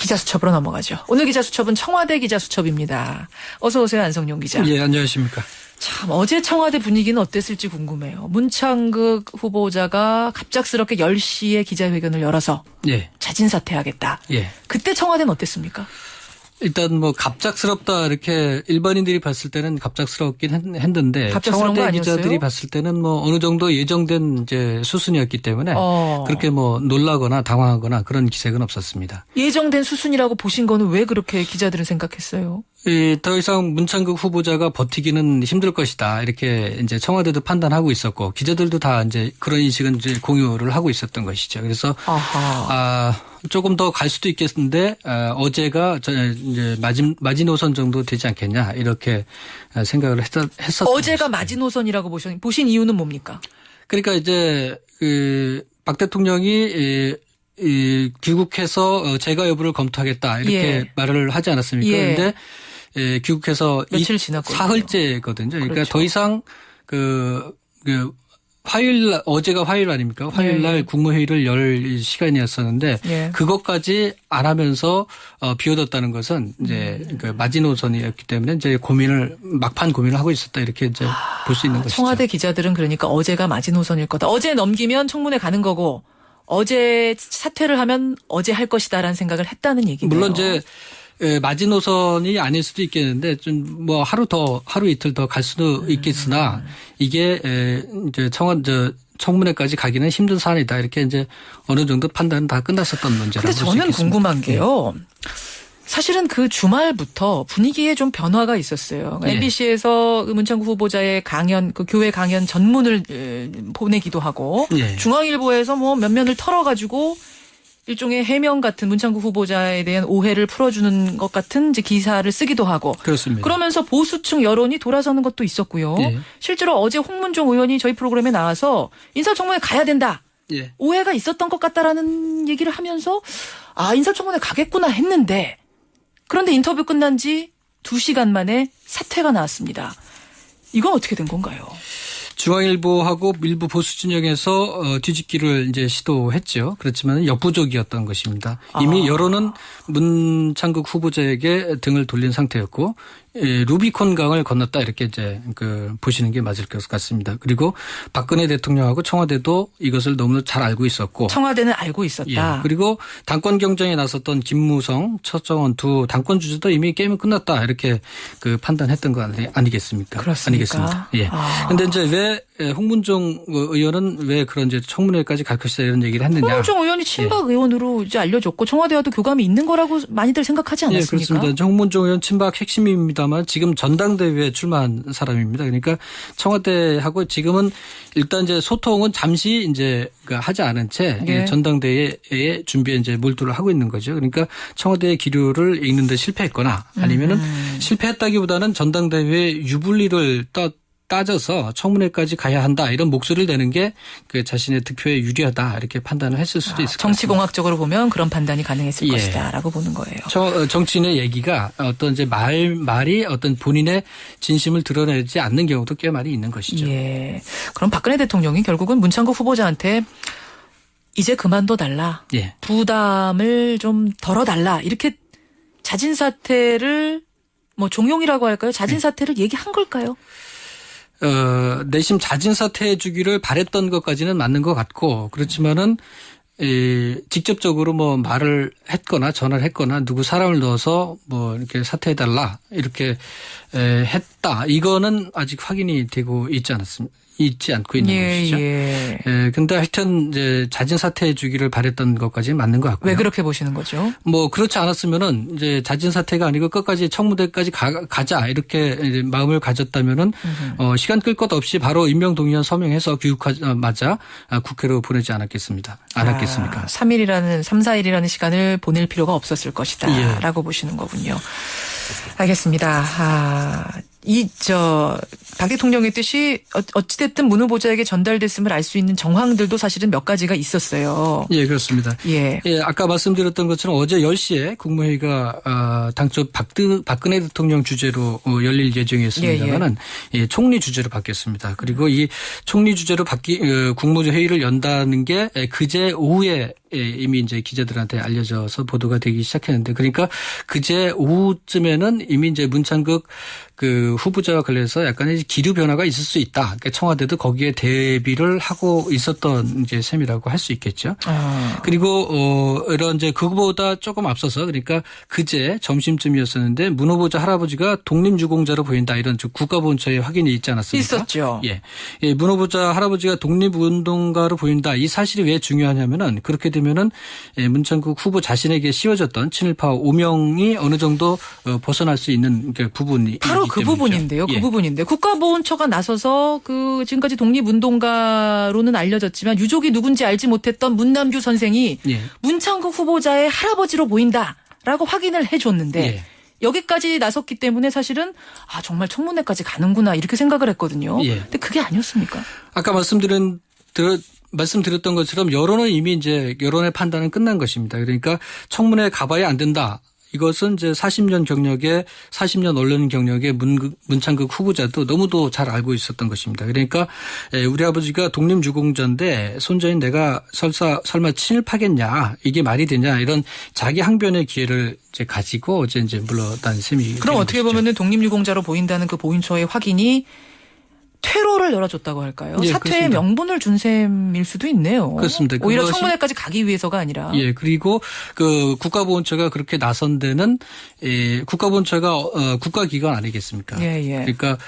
기자수첩으로 넘어가죠. 오늘 기자수첩은 청와대 기자수첩입니다. 어서 오세요, 안성용 기자. 예, 안녕하십니까. 참 어제 청와대 분위기는 어땠을지 궁금해요. 문창극 후보자가 갑작스럽게 10시에 기자회견을 열어서 예. 자진 사퇴하겠다. 예. 그때 청와대는 어땠습니까? 일단 뭐 갑작스럽다 이렇게 일반인들이 봤을 때는 갑작스럽긴 했는데 갑작스러운 거 청와대 아니었어요? 기자들이 봤을 때는 뭐 어느 정도 예정된 이제 수순이었기 때문에 그렇게 뭐 놀라거나 당황하거나 그런 기색은 없었습니다. 예정된 수순이라고 보신 거는 왜 그렇게 기자들은 생각했어요? 더 이상 문창극 후보자가 버티기는 힘들 것이다. 이렇게 이제 청와대도 판단하고 있었고 기자들도 다 이제 그런 인식은 이제 공유를 하고 있었던 것이죠. 그래서 조금 더 갈 수도 있겠는데 어제가 이제 마지노선 정도 되지 않겠냐 이렇게 생각을 했었던 어제가 것이죠. 마지노선이라고 보신 이유는 뭡니까? 그러니까 이제 박 대통령이 귀국해서 재가 여부를 검토하겠다 이렇게 말을 하지 않았습니까? 그런데 귀국해서 며칠 지났거든요. 사흘째거든요. 그러니까 그렇죠. 더 이상 화요일 날, 어제가 화요일 아닙니까? 화요일 날 국무회의를 열 시간이었었는데 그것까지 안 하면서 비워뒀다는 것은 이제 그 마지노선이었기 때문에 이제 막판 고민을 하고 있었다 이렇게 이제 볼 수 있는 것이죠. 청와대 기자들은 그러니까 어제가 마지노선일 거다. 어제 넘기면 청문회 가는 거고 어제 사퇴를 하면 어제 할 것이다라는 생각을 했다는 얘기네요. 물론 이제 마지노선이 아닐 수도 있겠는데 좀 뭐 하루 이틀 더 갈 수도 있겠으나 이게 이제 청문회까지 가기는 힘든 사안이다 이렇게 이제 어느 정도 판단은 다 끝났었던 문제라고 볼 수 있겠습니다. 근데 저는 궁금한 게요. 사실은 그 주말부터 분위기에 좀 변화가 있었어요. MBC에서 문창국 후보자의 강연, 그 교회 강연 전문을 보내기도 하고 중앙일보에서 뭐 몇 면을 털어가지고 일종의 해명 같은 문창국 후보자에 대한 오해를 풀어주는 것 같은 이제 기사를 쓰기도 하고. 그렇습니다. 그러면서 보수층 여론이 돌아서는 것도 있었고요. 실제로 어제 홍문종 의원이 저희 프로그램에 나와서 인사청문회 가야 된다. 오해가 있었던 것 같다라는 얘기를 하면서 인사청문회 가겠구나 했는데 그런데 인터뷰 끝난 지 2시간 만에 사퇴가 나왔습니다. 이건 어떻게 된 건가요? 중앙일보하고 일부 보수 진영에서 뒤집기를 이제 시도했죠. 그렇지만 역부족이었던 것입니다. 이미 여론은 문창극 후보자에게 등을 돌린 상태였고 루비콘 강을 건넜다 이렇게 이제 보시는 게 맞을 것 같습니다. 그리고 박근혜 대통령하고 청와대도 이것을 너무나 잘 알고 있었고 청와대는 알고 있었다. 그리고 당권 경쟁에 나섰던 김무성, 처정원 두 당권 주자도 이미 게임은 끝났다 이렇게 판단했던 거 아니겠습니까? 그렇습니까? 아니겠습니다. 그런데 이제 왜 홍문종 의원은 왜 그런 이제 청문회까지 갈 것이다 이런 얘기를 했느냐? 홍문종 의원이 친박 의원으로 이제 알려졌고 청와대와도 교감이 있는 거라고 많이들 생각하지 않았습니까? 그렇습니다. 홍문종 의원 친박 핵심입니다만 지금 전당대회에 출마한 사람입니다. 그러니까 청와대하고 지금은 일단 이제 소통은 잠시 이제 하지 않은 채 전당대회에 준비에 이제 몰두를 하고 있는 거죠. 그러니까 청와대의 기류를 읽는 데 실패했거나 아니면은 실패했다기보다는 전당대회 유불리를 따져서 청문회까지 가야 한다 이런 목소리를 내는 게 자신의 득표에 유리하다 이렇게 판단을 했을 수도 있을 것 같습니다. 정치공학적으로 보면 그런 판단이 가능했을 것이다라고 보는 거예요. 정치인의 얘기가 어떤 이제 말이 어떤 본인의 진심을 드러내지 않는 경우도 꽤 많이 있는 것이죠. 그럼 박근혜 대통령이 결국은 문창국 후보자한테 이제 그만둬달라. 부담을 좀 덜어달라. 이렇게 자진 사퇴를 뭐 종용이라고 할까요? 자진 사퇴를 얘기한 걸까요? 내심 자진 사퇴해 주기를 바랬던 것까지는 맞는 것 같고 그렇지만은 직접적으로 뭐 말을 했거나 전화를 했거나 누구 사람을 넣어서 뭐 이렇게 사퇴해달라 이렇게 했다 이거는 아직 확인이 되고 있지 않고 있는 것이죠. 근데 하여튼 이제 자진 사퇴해 주기를 바랬던 것까지는 맞는 것 같고요. 왜 그렇게 보시는 거죠? 뭐 그렇지 않았으면은 이제 자진 사퇴가 아니고 끝까지 청문회까지 가자 이렇게 이제 마음을 가졌다면은 시간 끌 것 없이 바로 임명동의안 서명해서 귀국하자마자 국회로 보내지 않았겠습니까? 3일이라는 3, 4일이라는 시간을 보낼 필요가 없었을 것이다라고 보시는 거군요. 알겠습니다. 박 대통령의 뜻이 어찌됐든 문 후보자에게 전달됐음을 알 수 있는 정황들도 사실은 몇 가지가 있었어요. 예, 그렇습니다. 예. 예, 아까 말씀드렸던 것처럼 어제 10시에 국무회의가 당초 박근혜 대통령 주재로 열릴 예정이었습니다만은 예, 총리 주재로 바뀌었습니다. 그리고 이 총리 주재로 국무회의를 연다는 게 그제 오후에 이미 이제 기자들한테 알려져서 보도가 되기 시작했는데, 그러니까 그제 오후쯤에는 이미 이제 문창극 그 후보자와 관련해서 약간의 기류 변화가 있을 수 있다. 그러니까 청와대도 거기에 대비를 하고 있었던 이제 셈이라고 할 수 있겠죠. 그리고 이런 이제 그거보다 조금 앞서서, 그러니까 그제 점심쯤이었었는데 문 후보자 할아버지가 독립유공자로 보인다, 이런 국가보훈처에 확인이 있지 않았습니까? 있었죠. 예, 문 후보자 할아버지가 독립운동가로 보인다. 이 사실이 왜 중요하냐면은, 그렇게 되면은 문창국 후보 자신에게 씌워졌던 친일파 오명이 어느 정도 벗어날 수 있는 부분이 바로 그 부분인데요. 그 예. 부분인데 국가보훈처가 나서서 그 지금까지 독립운동가로는 알려졌지만 유족이 누군지 알지 못했던 문남규 선생이 예. 문창국 후보자의 할아버지로 보인다라고 확인을 해줬는데 예. 여기까지 나섰기 때문에 사실은 정말 청문회까지 가는구나 이렇게 생각을 했거든요. 예. 근데 그게 아니었습니까? 아까 말씀드렸던 것처럼 여론은 이미 이제 여론의 판단은 끝난 것입니다. 그러니까 청문회에 가봐야 안 된다. 이것은 이제 40년 언론 경력의 문창극 후보자도 너무도 잘 알고 있었던 것입니다. 그러니까 우리 아버지가 독립유공자인데 손자인 내가 설마 친일파겠냐, 이게 말이 되냐, 이런 자기 항변의 기회를 이제 가지고 이제 물러난 셈이. 그럼 어떻게 보면은 독립유공자로 보인다는 그 보훈처의 확인이 퇴로를 열어줬다고 할까요? 예, 사퇴의 그렇습니다. 명분을 준 셈일 수도 있네요. 그렇습니다. 오히려 청문회까지 가기 위해서가 아니라. 예, 그리고 그 국가보훈처가 그렇게 나선 데는 국가보훈처가 국가기관 아니겠습니까? 예, 예. 그러니까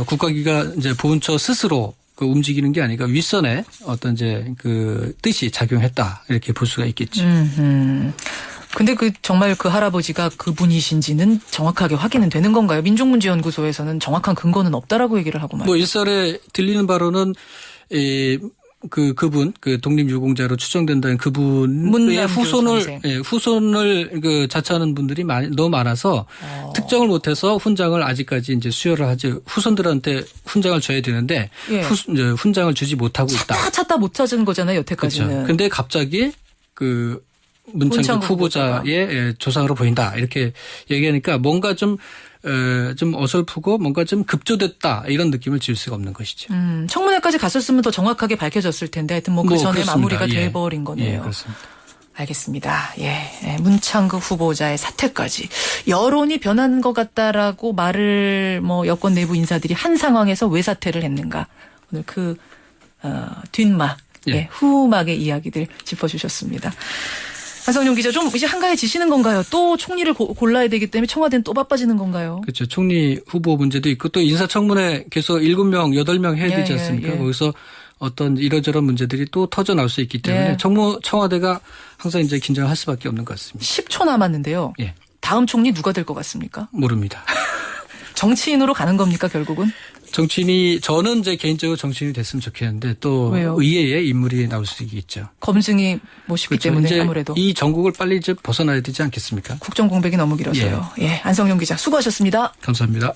국가기관 이제 보훈처 스스로 움직이는 게 아니라 윗선의 어떤 이제 그 뜻이 작용했다, 이렇게 볼 수가 있겠죠. 근데 정말 그 할아버지가 그분이신지는 정확하게 확인은 되는 건가요? 민족문제연구소에서는 정확한 근거는 없다라고 얘기를 하고 말이죠. 일설에 들리는 바로는 그분 독립유공자로 추정된다는 그분의 후손을 자처하는 분들이 너무 많아서 특정을 못해서 훈장을 아직까지 이제 수여를 하지, 후손들한테 훈장을 줘야 되는데 예. 훈장을 주지 못하고 있다. 찾다 못 찾은 거잖아요, 여태까지는. 그렇죠. 근데 갑자기 문창국 후보자의 조상으로 보인다, 이렇게 얘기하니까 뭔가 좀 어설프고 뭔가 좀 급조됐다, 이런 느낌을 지울 수가 없는 것이죠. 청문회까지 갔었으면 더 정확하게 밝혀졌을 텐데 하여튼 그 전에 그렇습니다. 마무리가 예. 돼버린 거네요. 예, 그렇습니다. 알겠습니다. 예. 문창극 후보자의 사퇴까지. 여론이 변하는 것 같다라고 말을 여권 내부 인사들이 한 상황에서 왜 사퇴를 했는가. 오늘 뒷막, 예. 후막의 이야기들 짚어주셨습니다. 한성룡 기자, 좀 이제 한가해지시는 건가요? 또 총리를 골라야 되기 때문에 청와대는 또 바빠지는 건가요? 그렇죠. 총리 후보 문제도 있고 또 인사청문회 계속 7명, 8명 해야 되지 않습니까? 예. 거기서 어떤 이러저런 문제들이 또 터져 나올 수 있기 때문에 예. 청와대가 항상 이제 긴장을 할 수밖에 없는 것 같습니다. 10초 남았는데요. 예. 다음 총리 누가 될 것 같습니까? 모릅니다. 정치인으로 가는 겁니까, 결국은? 저는 이제 개인적으로 정치인이 됐으면 좋겠는데 또 왜요? 의외의 인물이 나올 수 있겠죠. 검증이 쉽기 그렇죠. 때문에 이제 아무래도. 이 전국을 빨리 이제 벗어나야 되지 않겠습니까? 국정 공백이 너무 길어서요. 예. 안성룡 기자 수고하셨습니다. 감사합니다.